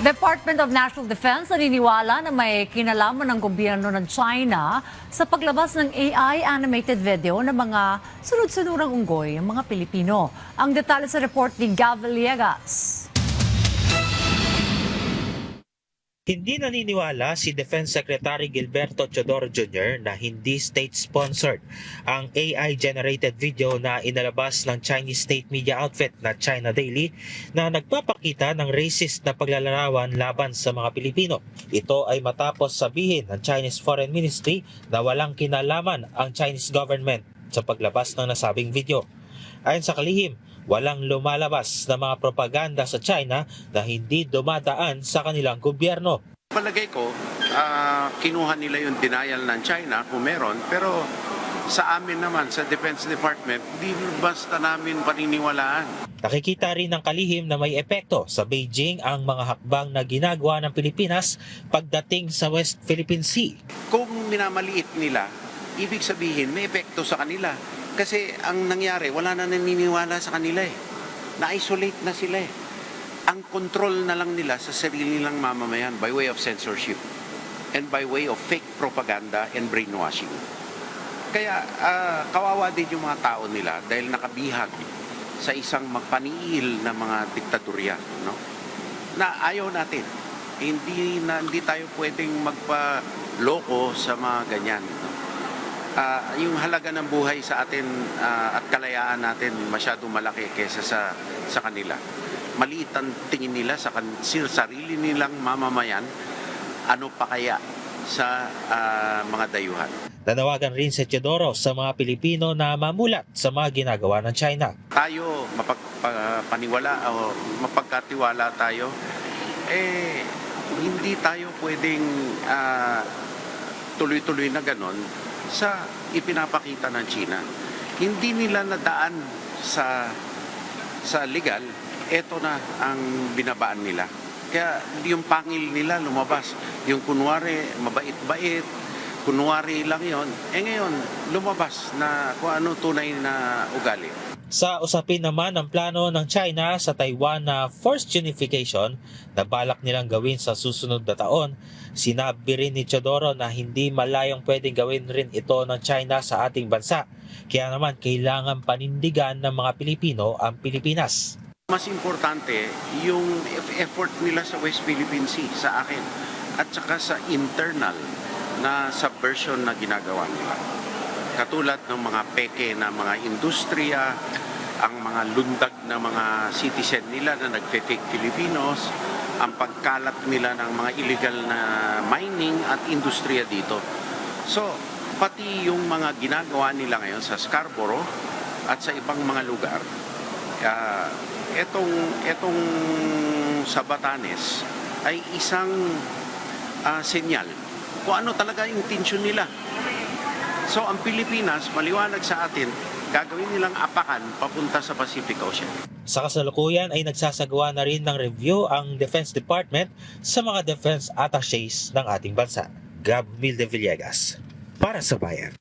Department of National Defense naniniwala na may kinalaman ng gobyerno ng China sa paglabas ng AI animated video ng mga sunod-sunurang unggoy ng mga Pilipino. Ang detalye sa report ni Gav Villegas. Hindi naniniwala si Defense Secretary Gilberto Teodoro Jr. na hindi state-sponsored ang AI-generated video na inalabas ng Chinese state media outfit na China Daily na nagpapakita ng racist na paglalarawan laban sa mga Pilipino. Ito ay matapos sabihin ng Chinese Foreign Ministry na walang kinalaman ang Chinese government sa paglabas ng nasabing video. Ayon sa kalihim, walang lumalabas na mga propaganda sa China na hindi dumadaan sa kanilang gobyerno. Palagay ko, kinuha nila yung denial ng China kung meron, pero sa amin naman, sa Defense Department, di basta namin paniniwalaan. Nakikita rin ng kalihim na may epekto sa Beijing ang mga hakbang na ginagawa ng Pilipinas pagdating sa West Philippine Sea. Kung minamaliit nila, ibig sabihin may epekto sa kanila. Kasi ang nangyari, wala na naniniwala sa kanila eh. Na-isolate na sila eh. Ang control na lang nila sa sarili nilang mamamayan by way of censorship and by way of fake propaganda and brainwashing. Kaya kawawa din yung mga tao nila dahil nakabihag sa isang magpaniil na mga diktadurya, no? Na ayaw natin. Hindi tayo pwedeng magpaloko sa mga ganyan, no? Yung halaga ng buhay sa atin at kalayaan natin masyadong malaki kaysa sa kanila. Maliit ang tingin nila sa sarili nilang mamamayan, ano pa kaya sa mga dayuhan. Nanawagan rin si Teodoro sa mga Pilipino na mamulat sa mga ginagawa ng China. Tayo mapagpaniwala o mapagkatiwala tayo, hindi tayo pwedeng tuloy-tuloy na ganon sa ipinapakita ng China. Hindi nila nadaan sa legal, eto na ang binabaan nila. Kaya yung pangil nila lumabas. Yung kunwari mabait-bait, kunwari lang yon, ngayon lumabas na kung ano tunay na ugali. Sa usapin naman ng plano ng China sa Taiwan na forced unification na balak nilang gawin sa susunod na taon, sinabi rin ni Teodoro na hindi malayong pwedeng gawin rin ito ng China sa ating bansa. Kaya naman kailangan panindigan ng mga Pilipino ang Pilipinas. Mas importante yung effort nila sa West Philippine Sea sa akin at saka sa internal na subversion na ginagawa nila. Katulad ng mga peke na mga industriya, ang mga lundag na mga citizen nila na nagfe-fake Filipinos, ang pagkalat nila ng mga illegal na mining at industriya dito. So, pati yung mga ginagawa nila ngayon sa Scarborough at sa ibang mga lugar, etong sa Batanes ay isang senyal kung ano talaga yung intensyon nila. So ang Pilipinas, maliwanag sa atin, gagawin nilang apakan papunta sa Pacific Ocean. Sa kasalukuyan ay nagsasagawa na rin ng review ang Defense Department sa mga defense attachés ng ating bansa. Gab Villegas, para sa Bayan.